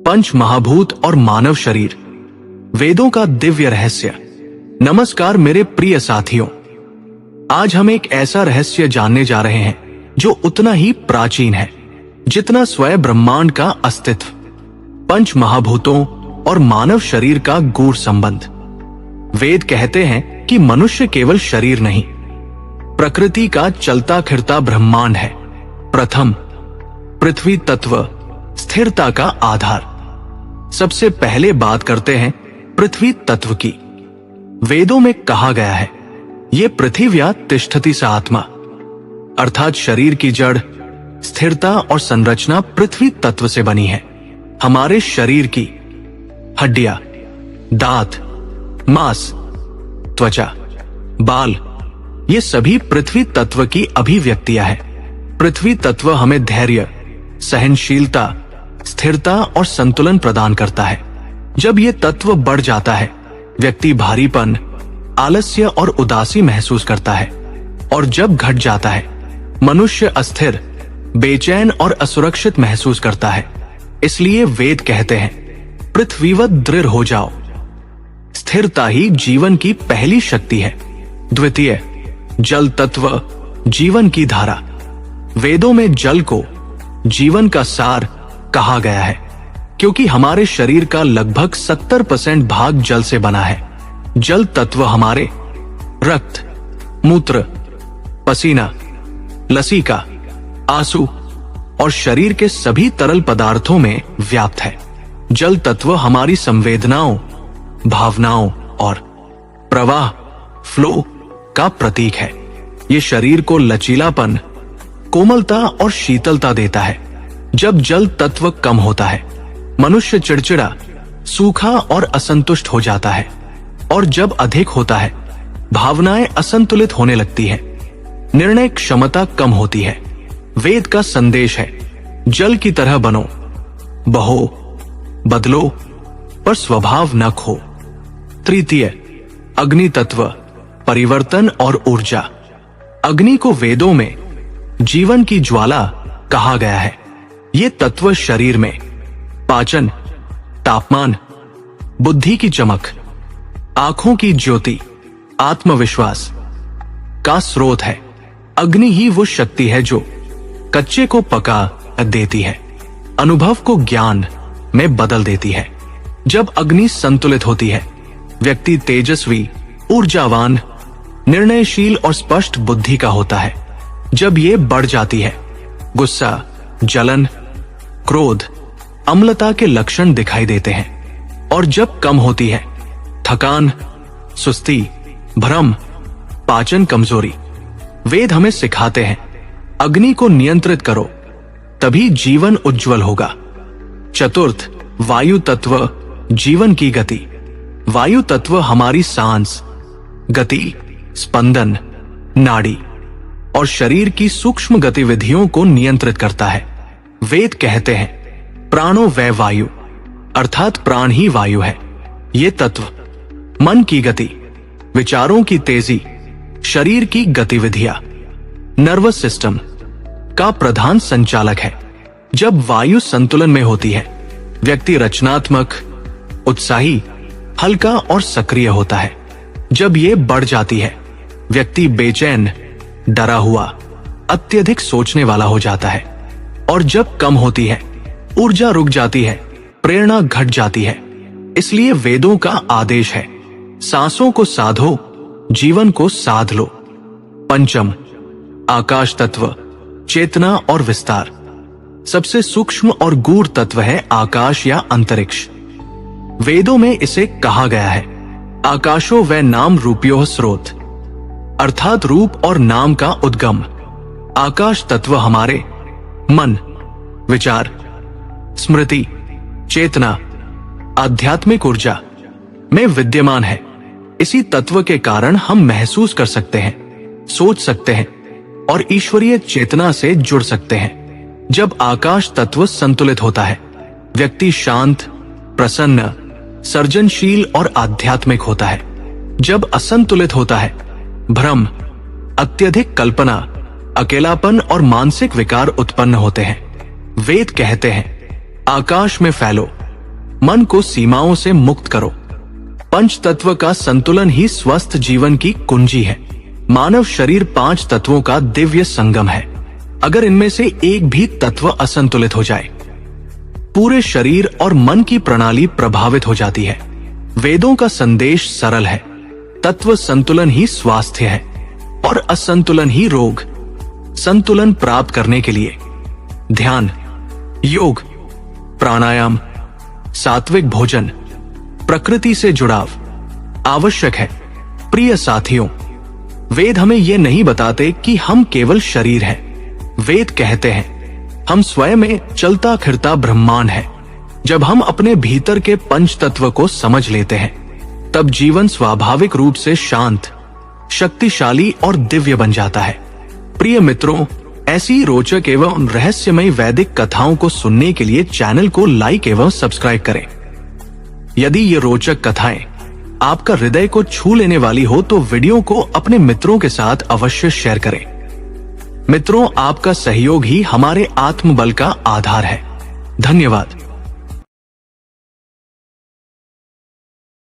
पंच महाभूत और मानव शरीर, वेदों का दिव्य रहस्य। नमस्कार मेरे प्रिय साथियों, आज हम एक ऐसा रहस्य जानने जा रहे हैं जो उतना ही प्राचीन है जितना स्वयं ब्रह्मांड का अस्तित्व। पंच महाभूतों और मानव शरीर का गूढ़ संबंध। वेद कहते हैं कि मनुष्य केवल शरीर नहीं, प्रकृति का चलता फिरता ब्रह्मांड है। प्रथम, पृथ्वी तत्व स्थिरता का आधार। सबसे पहले बात करते हैं पृथ्वी तत्व की। वेदों में कहा गया है, ये पृथिव्या तिष्ठति सा आत्मा, अर्थात शरीर की जड़, स्थिरता और संरचना पृथ्वी तत्व से बनी है। हमारे शरीर की हड्डियां, दांत, मांस, त्वचा, बाल, ये सभी पृथ्वी तत्व की अभिव्यक्तियां हैं। पृथ्वी तत्व हमें धैर्य, सहनशीलता, स्थिरता और संतुलन प्रदान करता है। जब ये तत्व बढ़ जाता है, व्यक्ति भारीपन, आलस्य और उदासी महसूस करता है, और जब घट जाता है, मनुष्य अस्थिर, बेचैन और असुरक्षित महसूस करता है। इसलिए वेद कहते हैं, पृथ्वीवत दृढ़ हो जाओ। स्थिरता ही जीवन की पहली शक्ति है। द्वितीय, जल तत्व जीवन की धारा। वेदों में जल को जीवन का सार कहा गया है, क्योंकि हमारे शरीर का लगभग 70% भाग जल से बना है। जल तत्व हमारे रक्त, मूत्र, पसीना, लसीका, आंसू और शरीर के सभी तरल पदार्थों में व्याप्त है। जल तत्व हमारी संवेदनाओं, भावनाओं और प्रवाह, फ्लो का प्रतीक है। ये शरीर को लचीलापन, कोमलता और शीतलता देता है। जब जल तत्व कम होता है, मनुष्य चिड़चिड़ा, सूखा और असंतुष्ट हो जाता है, और जब अधिक होता है, भावनाएं असंतुलित होने लगती है, निर्णय क्षमता कम होती है। वेद का संदेश है, जल की तरह बनो, बहो, बदलो, पर स्वभाव न खो। तृतीय, अग्नि तत्व परिवर्तन और ऊर्जा। अग्नि को वेदों में जीवन की ज्वाला कहा गया है। ये तत्व शरीर में पाचन, तापमान, बुद्धि की चमक, आंखों की ज्योति, आत्मविश्वास का स्रोत है। अग्नि ही वो शक्ति है जो कच्चे को पका देती है, अनुभव को ज्ञान में बदल देती है। जब अग्नि संतुलित होती है, व्यक्ति तेजस्वी, ऊर्जावान, निर्णयशील और स्पष्ट बुद्धि का होता है। जब ये बढ़ जाती है, गुस्सा, जलन, क्रोध, अम्लता के लक्षण दिखाई देते हैं, और जब कम होती है, थकान, सुस्ती, भ्रम, पाचन कमजोरी। वेद हमें सिखाते हैं, अग्नि को नियंत्रित करो, तभी जीवन उज्जवल होगा। चतुर्थ, वायु तत्व जीवन की गति। वायु तत्व हमारी सांस, गति, स्पंदन, नाड़ी और शरीर की सूक्ष्म गतिविधियों को नियंत्रित करता है। वेद कहते हैं, प्राणो वै वायु, अर्थात प्राण ही वायु है। ये तत्व मन की गति, विचारों की तेजी, शरीर की गतिविधियां, नर्वस सिस्टम का प्रधान संचालक है। जब वायु संतुलन में होती है, व्यक्ति रचनात्मक, उत्साही, हल्का और सक्रिय होता है। जब ये बढ़ जाती है, व्यक्ति बेचैन, डरा हुआ, अत्यधिक सोचने वाला हो जाता है, और जब कम होती है, ऊर्जा रुक जाती है, प्रेरणा घट जाती है। इसलिए वेदों का आदेश है, सांसों को साधो, जीवन को साध लो। पंचम, आकाश तत्व चेतना और विस्तार। सबसे सूक्ष्म और गूढ़ तत्व है आकाश या अंतरिक्ष। वेदों में इसे कहा गया है, आकाशो वै नाम रूपयोः स्रोत, अर्थात रूप और नाम का उद्गम। आकाश तत्व हमारे मन, विचार, स्मृति, चेतना, आध्यात्मिक ऊर्जा में विद्यमान है। इसी तत्व के कारण हम महसूस कर सकते हैं, सोच सकते हैं और ईश्वरीय चेतना से जुड़ सकते हैं। जब आकाश तत्व संतुलित होता है, व्यक्ति शांत, प्रसन्न, सर्जनशील और आध्यात्मिक होता है। जब असंतुलित होता है, भ्रम, अत्यधिक कल्पना, अकेलापन और मानसिक विकार उत्पन्न होते हैं। वेद कहते हैं, आकाश में फैलो, मन को सीमाओं से मुक्त करो। पंच तत्व का संतुलन ही स्वस्थ जीवन की कुंजी है। मानव शरीर 5 तत्वों का दिव्य संगम है। अगर इनमें से एक भी तत्व असंतुलित हो जाए, पूरे शरीर और मन की प्रणाली प्रभावित हो जाती है। वेदों का संदेश सरल है, तत्व संतुलन ही स्वास्थ्य है और असंतुलन ही रोग। संतुलन प्राप्त करने के लिए ध्यान, योग, प्राणायाम, सात्विक भोजन, प्रकृति से जुड़ाव आवश्यक है। प्रिय साथियों, वेद हमें यह नहीं बताते कि हम केवल शरीर हैं। वेद कहते हैं हम स्वयं एक चलता फिरता ब्रह्मांड है। जब हम अपने भीतर के पंच तत्व को समझ लेते हैं, तब जीवन स्वाभाविक रूप से शांत, शक्तिशाली और दिव्य बन जाता है। प्रिय मित्रों, ऐसी रोचक एवं रहस्यमयी वैदिक कथाओं को सुनने के लिए चैनल को लाइक एवं सब्सक्राइब करें। यदि ये रोचक कथाएं आपका हृदय को छू लेने वाली हो तो वीडियो को अपने मित्रों के साथ अवश्य शेयर करें। मित्रों, आपका सहयोग ही हमारे आत्मबल का आधार है। धन्यवाद।